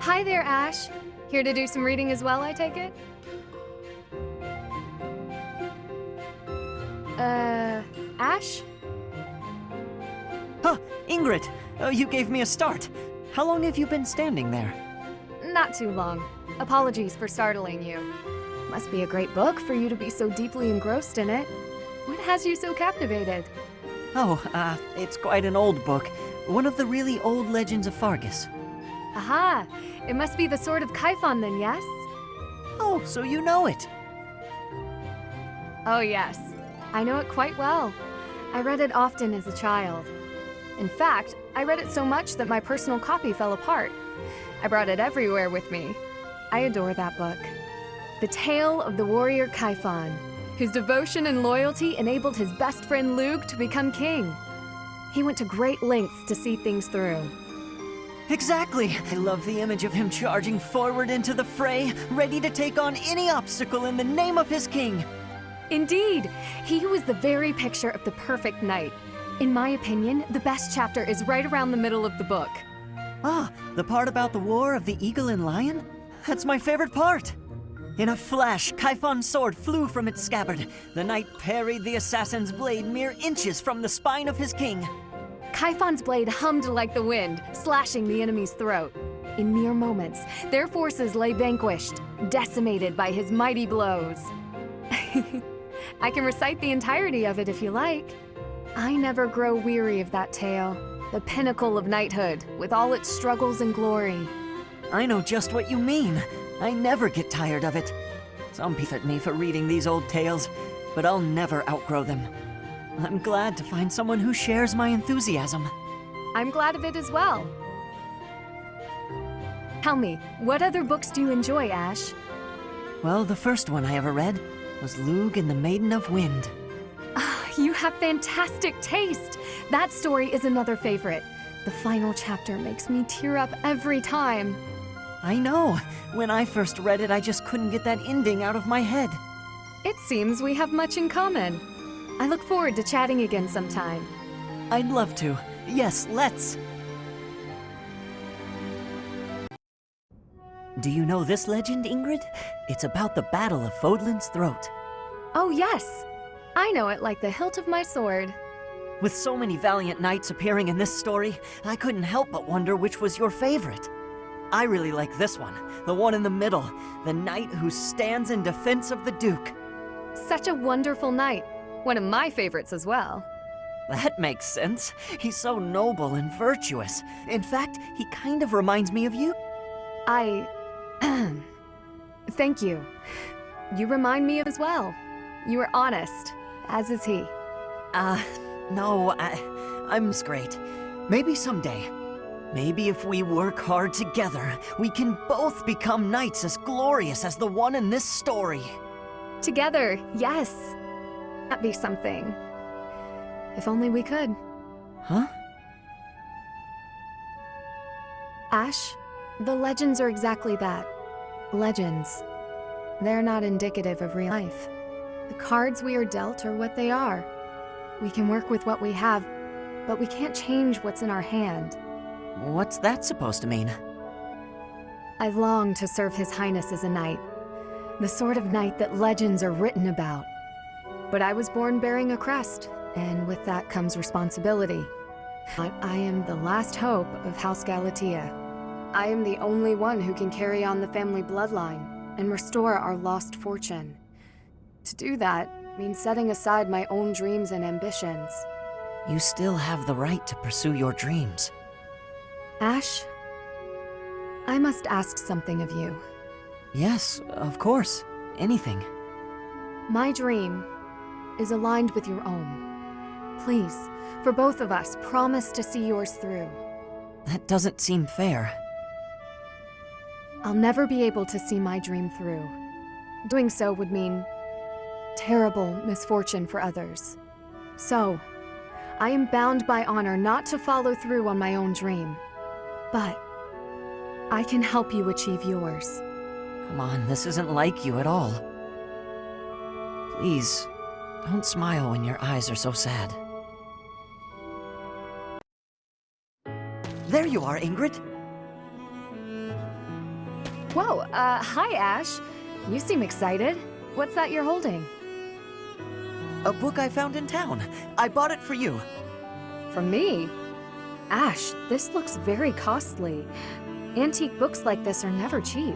Hi there, Ash. Here to do some reading as well, I take it? Ash? Huh, Ingrid! You gave me a start. How long have you been standing there? Not too long. Apologies for startling you. Must be a great book for you to be so deeply engrossed in it. What has you so captivated? Oh, it's quite an old book. One of the really old legends of Fargus. Aha! It must be the Sword of Kaifon then, yes? Oh, so you know it. Oh yes. I know it quite well. I read it often as a child. In fact, I read it so much that my personal copy fell apart. I brought it everywhere with me. I adore that book. The tale of the warrior Kaifon, whose devotion and loyalty enabled his best friend Lug to become king. He went to great lengths to see things through. Exactly! I love the image of him charging forward into the fray, ready to take on any obstacle in the name of his king. Indeed! He was the very picture of the perfect knight. In my opinion, the best chapter is right around the middle of the book. Ah, the part about the war of the eagle and lion? That's my favorite part! In a flash, Kaifon's sword flew from its scabbard. The knight parried the assassin's blade mere inches from the spine of his king. Kaifon's blade hummed like the wind, slashing the enemy's throat. In mere moments, their forces lay vanquished, decimated by his mighty blows. I can recite the entirety of it if you like. I never grow weary of that tale, the pinnacle of knighthood, with all its struggles and glory. I know just what you mean. I never get tired of it. Some beef at me for reading these old tales, but I'll never outgrow them. I'm glad to find someone who shares my enthusiasm. I'm glad of it as well. Tell me, what other books do you enjoy, Ash? Well, the first one I ever read was Lug and the Maiden of Wind. You have fantastic taste! That story is another favorite. The final chapter makes me tear up every time. I know. When I first read it, I just couldn't get that ending out of my head. It seems we have much in common. I look forward to chatting again sometime. I'd love to. Yes, let's. Do you know this legend, Ingrid? It's about the Battle of Fodlan's Throat. Oh yes! I know it like the hilt of my sword. With so many valiant knights appearing in this story, I couldn't help but wonder which was your favorite. I really like this one, the one in the middle, the knight who stands in defense of the Duke. Such a wonderful knight. One of my favorites as well. That makes sense. He's so noble and virtuous. In fact, he kind of reminds me of you. Thank you. You remind me as well. You are honest, as is he. No, I'm straight. Maybe someday. Maybe if we work hard together, we can both become knights as glorious as the one in this story. Together, yes. That'd be something. If only we could. Huh? Ash, the legends are exactly that. Legends. They're not indicative of real life. The cards we are dealt are what they are. We can work with what we have, but we can't change what's in our hand. What's that supposed to mean? I long to serve His Highness as a knight. The sort of knight that legends are written about. But I was born bearing a crest, and with that comes responsibility. But I am the last hope of House Galatea. I am the only one who can carry on the family bloodline and restore our lost fortune. To do that means setting aside my own dreams and ambitions. You still have the right to pursue your dreams. Ash, I must ask something of you. Yes, of course. Anything. My dream is aligned with your own. Please, for both of us, promise to see yours through. That doesn't seem fair. I'll never be able to see my dream through. Doing so would mean terrible misfortune for others. So, I am bound by honor not to follow through on my own dream. But I can help you achieve yours. Come on, this isn't like you at all. Please, don't smile when your eyes are so sad. There you are, Ingrid. Whoa, hi, Ash. You seem excited. What's that you're holding? A book I found in town. I bought it for you. From me? Ash, this looks very costly. Antique books like this are never cheap.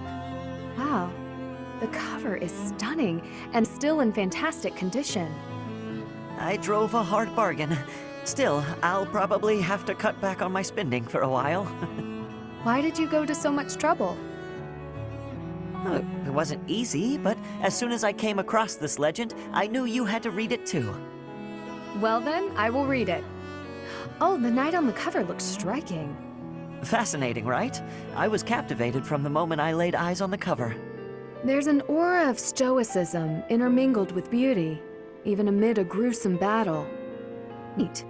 Wow, the cover is stunning and still in fantastic condition. I drove a hard bargain. Still, I'll probably have to cut back on my spending for a while. Why did you go to so much trouble? It wasn't easy, but as soon as I came across this legend, I knew you had to read it too. Well then, I will read it. Oh, the knight on the cover looks striking. Fascinating, right? I was captivated from the moment I laid eyes on the cover. There's an aura of stoicism intermingled with beauty, even amid a gruesome battle. Neat.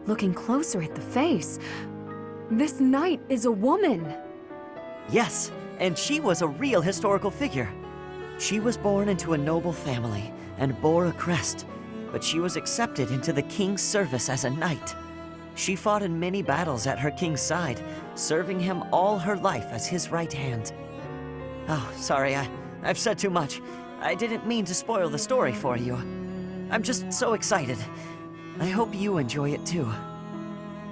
Looking closer at the face, this knight is a woman. Yes, and she was a real historical figure. She was born into a noble family and bore a crest, but she was accepted into the king's service as a knight. She fought in many battles at her king's side, serving him all her life as his right hand. Oh, sorry, I've said too much. I didn't mean to spoil the story for you. I'm just so excited. I hope you enjoy it too.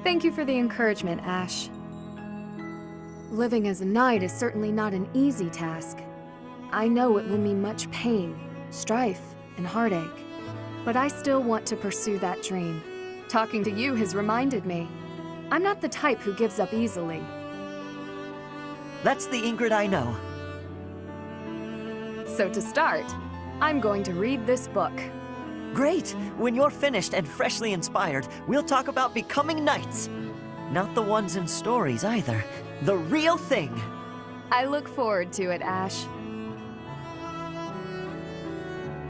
Thank you for the encouragement, Ash. Living as a knight is certainly not an easy task. I know it will mean much pain, strife, and heartache. But I still want to pursue that dream. Talking to you has reminded me. I'm not the type who gives up easily. That's the Ingrid I know. So to start, I'm going to read this book. Great! When you're finished and freshly inspired, we'll talk about becoming knights. Not the ones in stories either. The real thing. I look forward to it, Ash.